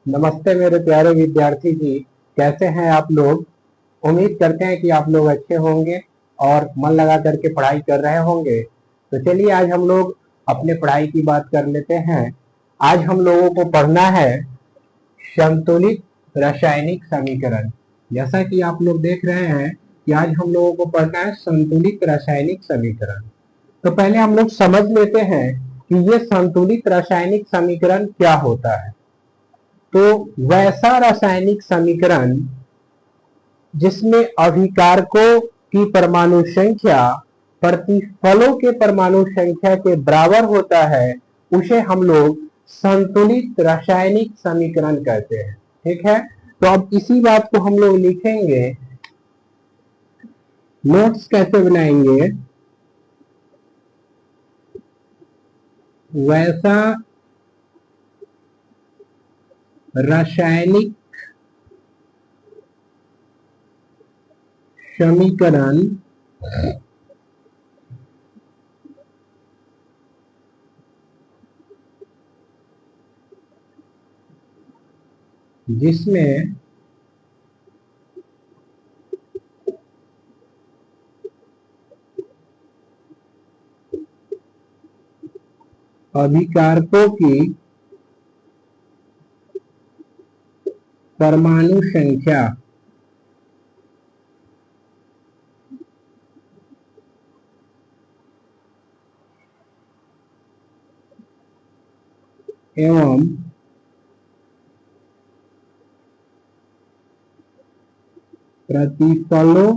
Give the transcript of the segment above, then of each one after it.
नमस्ते मेरे प्यारे विद्यार्थी जी, कैसे हैं आप लोग। उम्मीद करते हैं कि आप लोग अच्छे होंगे और मन लगा करके पढ़ाई कर रहे होंगे। तो चलिए आज हम लोग अपने पढ़ाई की बात कर लेते हैं। आज हम लोगों को पढ़ना है संतुलित रासायनिक समीकरण। जैसा कि आप लोग देख रहे हैं कि आज हम लोगों को पढ़ना है संतुलित रासायनिक समीकरण। तो पहले हम लोग समझ लेते हैं कि ये संतुलित रासायनिक समीकरण क्या होता है। तो वैसा रासायनिक समीकरण जिसमें अभिकारकों की परमाणु संख्या प्रतिफलों के परमाणु संख्या के बराबर होता है, उसे हम लोग संतुलित रासायनिक समीकरण कहते हैं। ठीक है, तो अब इसी बात को हम लोग लिखेंगे। नोट्स कैसे बनाएंगे, वैसा रासायनिक समीकरण जिसमें अभिकारकों की परमाणु संख्या एवं प्रतिफलों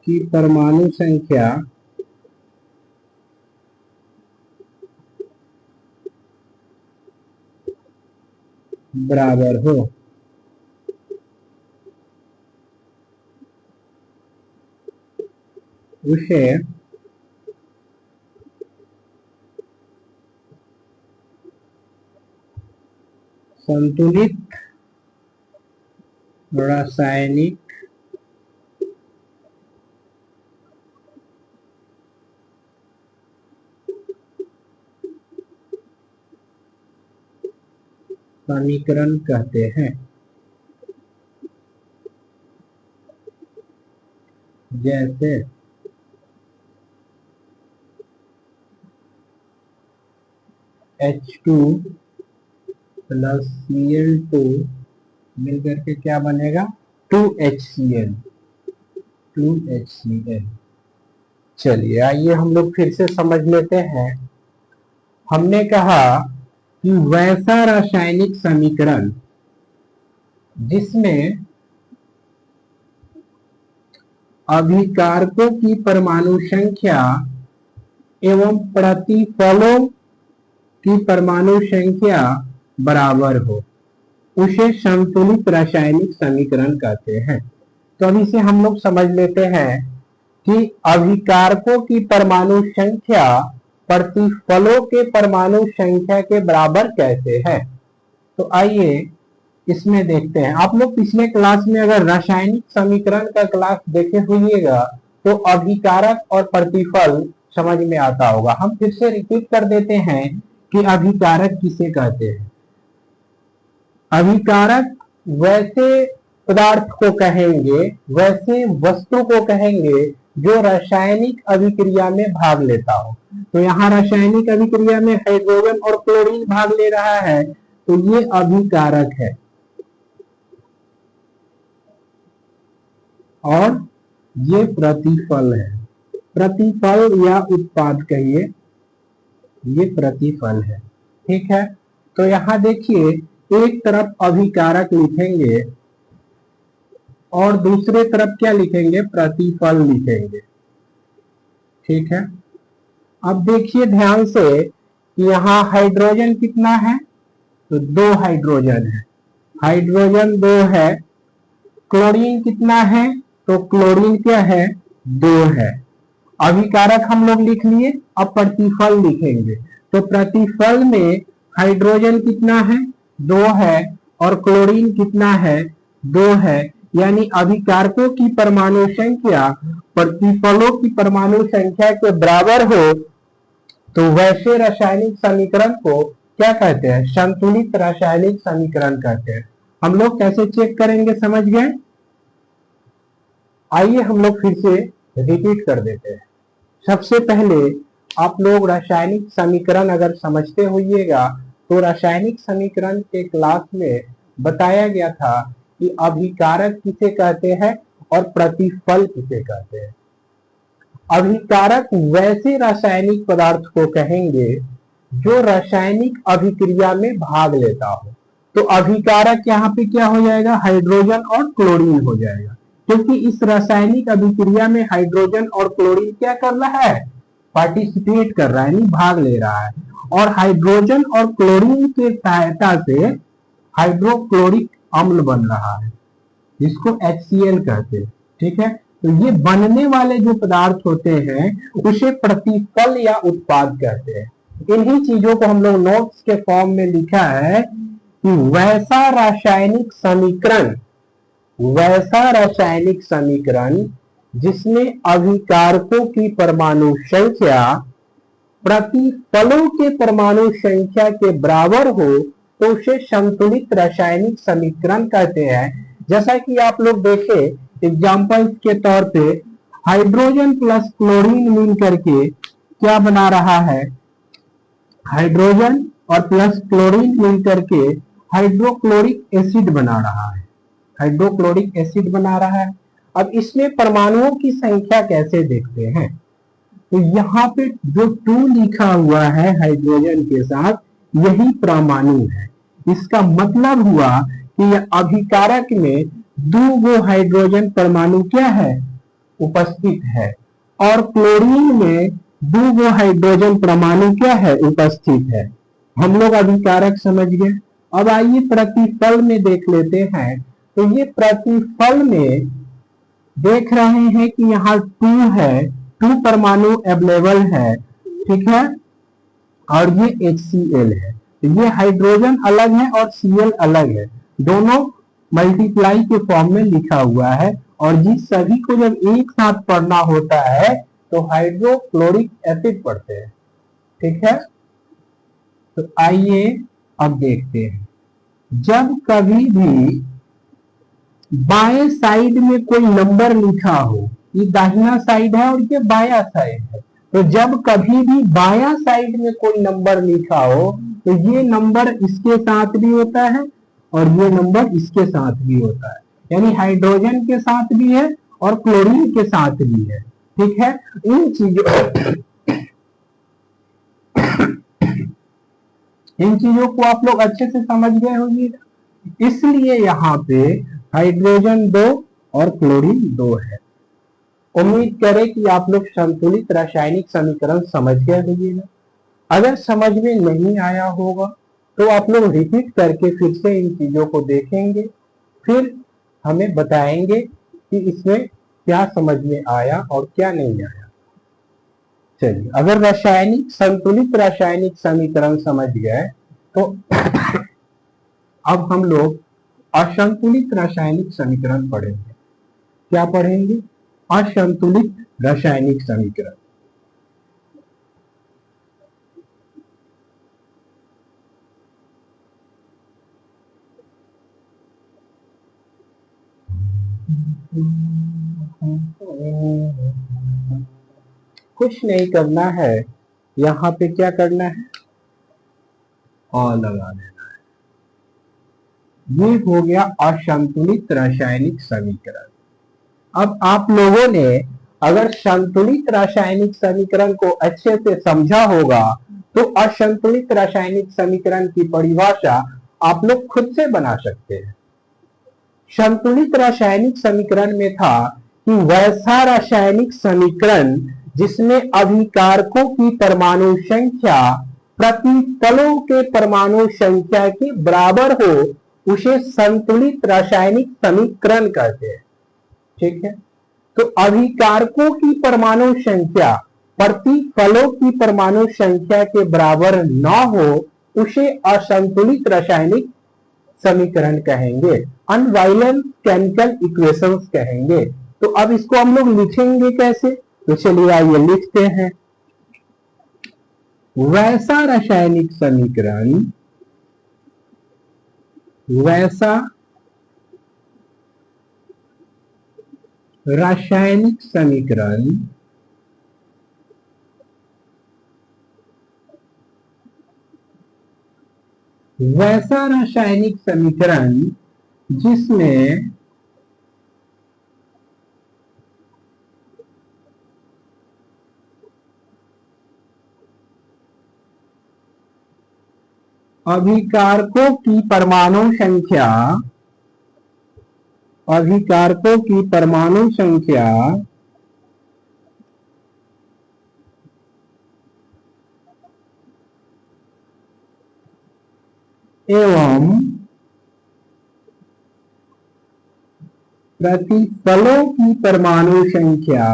की परमाणु संख्या बराबर हो। उसे संतुलित रासायनिक समीकरण कहते हैं। जैसे H2 प्लस Cl2 मिलकर के क्या बनेगा, 2HCl। चलिए आइए हम लोग फिर से समझ लेते हैं। हमने कहा कि वैसा रासायनिक समीकरण जिसमें अभिकारकों की परमाणु संख्या एवं प्रतिफलों की परमाणु संख्या बराबर हो, उसे संतुलित रासायनिक समीकरण कहते हैं। तो अब इसे हम लोग समझ लेते हैं कि अभिकारकों की परमाणु संख्या प्रतिफलों के परमाणु संख्या के बराबर कैसे है। तो आइए इसमें देखते हैं। आप लोग पिछले क्लास में अगर रासायनिक समीकरण का क्लास देखे होइएगा तो अभिकारक और प्रतिफल समझ में आता होगा। हम फिर से रिपीट कर देते हैं कि अभिकारक किसे कहते हैं। अभिकारक वैसे पदार्थ को कहेंगे, वैसे वस्तु को कहेंगे जो रासायनिक अभिक्रिया में भाग लेता हो। तो यहाँ रासायनिक अभिक्रिया में हाइड्रोजन और क्लोरीन भाग ले रहा है, तो ये अभिकारक है। और ये प्रतिफल है। प्रतिफल या उत्पाद कहिए, ये प्रतिफल है। ठीक है, तो यहां देखिए एक तरफ अभिकारक लिखेंगे और दूसरे तरफ क्या लिखेंगे, प्रतिफल लिखेंगे। ठीक है, अब देखिए ध्यान से कि यहाँ हाइड्रोजन कितना है, तो 2 हाइड्रोजन है। हाइड्रोजन 2 है। क्लोरीन कितना है, तो क्लोरीन क्या है, 2 है। अभिकारक हम लोग लिख लिए, अब प्रतिफल लिखेंगे। तो प्रतिफल में हाइड्रोजन कितना है, 2 है, और क्लोरीन कितना है, 2 है। यानी अभिकारकों की परमाणु संख्या प्रतिफलों की परमाणु संख्या के बराबर हो, तो वैसे रासायनिक समीकरण को क्या कहते हैं? संतुलित रासायनिक समीकरण कहते हैं। हम लोग कैसे चेक करेंगे, समझ गए? आइए हम लोग फिर से रिपीट कर देते हैं। सबसे पहले आप लोग रासायनिक समीकरण अगर समझते होइएगा तो रासायनिक समीकरण के क्लास में बताया गया था कि अभिकारक किसे कहते हैं और प्रतिफल किसे कहते हैं। अभिकारक वैसे रासायनिक पदार्थ को कहेंगे जो रासायनिक अभिक्रिया में भाग लेता हो। तो अभिकारक यहाँ पे क्या हो जाएगा? हाइड्रोजन और क्लोरीन हो जाएगा, क्योंकि इस रासायनिक अभिक्रिया में हाइड्रोजन और क्लोरीन क्या कर रहा है? पार्टिसिपेट कर रहा है, यानी भाग ले रहा है। और हाइड्रोजन और क्लोरीन के सहायता से हाइड्रोक्लोरिक अम्ल बन रहा है, जिसको HCl कहते हैं। ठीक है, तो ये बनने वाले जो पदार्थ होते हैं उसे प्रतिफल या उत्पाद कहते हैं। इन्हीं चीजों को हम लोग नोट्स के फॉर्म में लिखा है कि वैसा रासायनिक समीकरण जिसमें अभिकारकों की परमाणु संख्या प्रतिफलों के परमाणु संख्या के बराबर हो तो उसे संतुलित रासायनिक समीकरण कहते हैं। जैसा कि आप लोग देखे एग्जाम्पल के तौर पे हाइड्रोजन प्लस क्लोरीन मिल करके क्या बना रहा है? हाइड्रोजन और प्लस क्लोरीन मिल करके हाइड्रोक्लोरिक एसिड बना रहा है, हाइड्रोक्लोरिक एसिड बना रहा है। अब इसमें परमाणुओं की संख्या कैसे देखते हैं? तो यहाँ पे जो 2 लिखा हुआ है हाइड्रोजन के साथ, यही परमाणु है। इसका मतलब हुआ कि अभिकारक में 2 हाइड्रोजन परमाणु क्या है? उपस्थित है, और क्लोरीन में 2 हाइड्रोजन परमाणु क्या है? उपस्थित है। हम लोग अभिकारक समझ गए। अब आइए प्रतिफल में देख लेते हैं। तो ये प्रतिफल में देख रहे हैं कि यहाँ 2 है, 2 परमाणु अवेलेबल है, ठीक है, और ये HCl है। ये हाइड्रोजन अलग है और Cl अलग है, दोनों मल्टीप्लाई के फॉर्म में लिखा हुआ है। और जिस सभी को जब एक साथ पढ़ना होता है तो हाइड्रोक्लोरिक एसिड पढ़ते हैं। ठीक है, तो आइए अब देखते हैं। जब कभी भी बाएं साइड में कोई नंबर लिखा हो, ये दाहिना साइड है और ये बायां साइड है, तो जब कभी भी बायां साइड में कोई नंबर लिखा हो तो ये नंबर इसके साथ भी होता है और ये नंबर इसके साथ भी होता है, यानी हाइड्रोजन के साथ भी है और क्लोरीन के साथ भी है। ठीक है, इन चीजों को आप लोग अच्छे से समझ गए होंगे। इसलिए यहाँ पे हाइड्रोजन 2 और क्लोरीन 2 है। उम्मीद करें कि आप लोग संतुलित रासायनिक समीकरण समझ गए होंगे। अगर समझ में नहीं आया होगा तो आप लोग रिपीट करके फिर से इन चीजों को देखेंगे, फिर हमें बताएंगे कि इसमें क्या समझ में आया और क्या नहीं आया। चलिए, अगर संतुलित रासायनिक समीकरण समझ गए तो अब हम लोग असंतुलित रासायनिक समीकरण पढ़ेंगे। क्या पढ़ेंगे? असंतुलित रासायनिक समीकरण। कुछ नहीं करना है, यहाँ पे क्या करना है? और लगा देना है। ये हो गया असंतुलित रासायनिक समीकरण। अब आप लोगों ने अगर संतुलित रासायनिक समीकरण को अच्छे से समझा होगा तो असंतुलित रासायनिक समीकरण की परिभाषा आप लोग खुद से बना सकते हैं। संतुलित रासायनिक समीकरण में था कि वैसा रासायनिक समीकरण जिसमें अभिकारकों की परमाणु संख्या प्रतिफलों के परमाणु संख्या के बराबर हो उसे संतुलित रासायनिक समीकरण कहते हैं। ठीक है, तो अभिकारकों की परमाणु संख्या प्रतिफलों की परमाणु संख्या के बराबर न हो उसे असंतुलित रासायनिक समीकरण कहेंगे, अनबैलेंस्ड केमिकल इक्वेशंस कहेंगे। तो अब इसको हम लोग लिखेंगे कैसे? तो चलिए आइए लिखते हैं। वैसा रासायनिक समीकरण, वैसा रासायनिक समीकरण वैसा रासायनिक समीकरण जिसमें अभिकारकों की परमाणु संख्या, अभिकारकों की परमाणु संख्या एवं प्रतिफलों की परमाणु संख्या,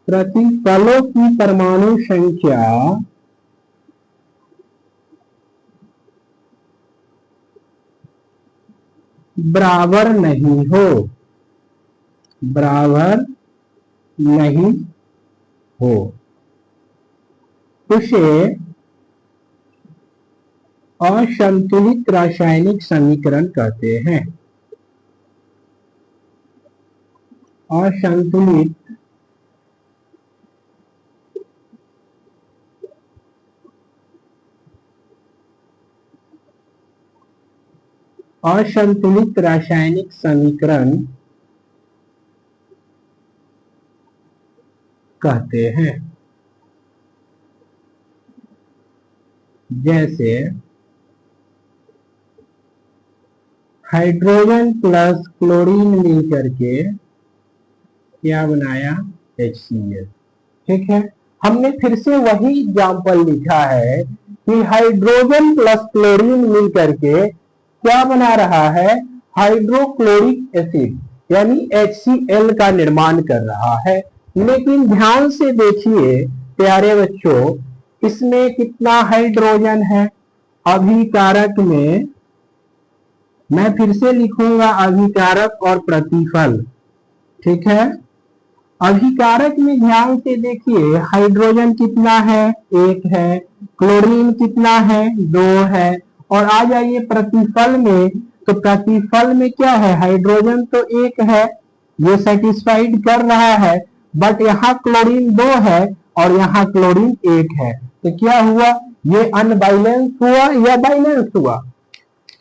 प्रतिफलों की परमाणु संख्या बराबर नहीं हो, बराबर नहीं हो, उसे असंतुलित रासायनिक समीकरण कहते हैं। असंतुलित असंतुलित रासायनिक समीकरण कहते हैं। जैसे हाइड्रोजन प्लस क्लोरीन मिलकर के क्या बनाया, HCl। ठीक है, हमने फिर से वही एग्जाम्पल लिखा है कि हाइड्रोजन प्लस क्लोरीन मिलकर के क्या बना रहा है, हाइड्रोक्लोरिक एसिड यानी HCl का निर्माण कर रहा है। लेकिन ध्यान से देखिए प्यारे बच्चों, इसमें कितना हाइड्रोजन है, अभिकारक में मैं फिर से लिखूंगा अभिकारक और प्रतिफल। ठीक है, अभिकारक में ध्यान से देखिए हाइड्रोजन कितना है, 1 है, क्लोरीन कितना है, 2 है। और आ जाइए प्रतिफल में, तो प्रतिफल में क्या है, हाइड्रोजन तो 1 है, ये सेटिस्फाइड कर रहा है, बट यहाँ क्लोरीन 2 है और यहाँ क्लोरीन 1 है। तो क्या हुआ, ये अनबैलेंस हुआ या बैलेंस हुआ,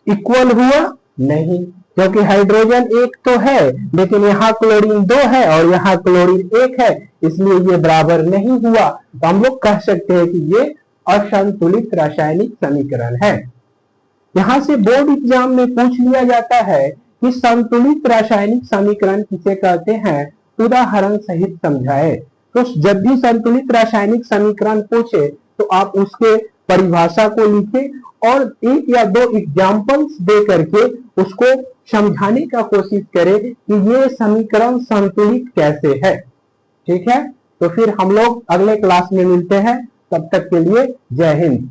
इक्वल हुआ नहीं, क्योंकि हाइड्रोजन 1 तो है लेकिन यहाँ क्लोरीन 2 है और यहाँ क्लोरीन 1 है, इसलिए ये बराबर नहीं हुआ। तो हम लोग कह सकते हैं कि ये असंतुलित रासायनिक समीकरण है। यहां से बोर्ड एग्जाम में पूछ लिया जाता है कि संतुलित रासायनिक समीकरण किसे कहते हैं, उदाहरण सहित समझाए। तो जब भी संतुलित रासायनिक समीकरण पूछे तो आप उसके परिभाषा को लिखे और 1 या 2 एग्जाम्पल्स दे करके उसको समझाने का कोशिश करें कि ये समीकरण संतुलित कैसे है। ठीक है, तो फिर हम लोग अगले क्लास में मिलते हैं, तब तक के लिए जय हिंद।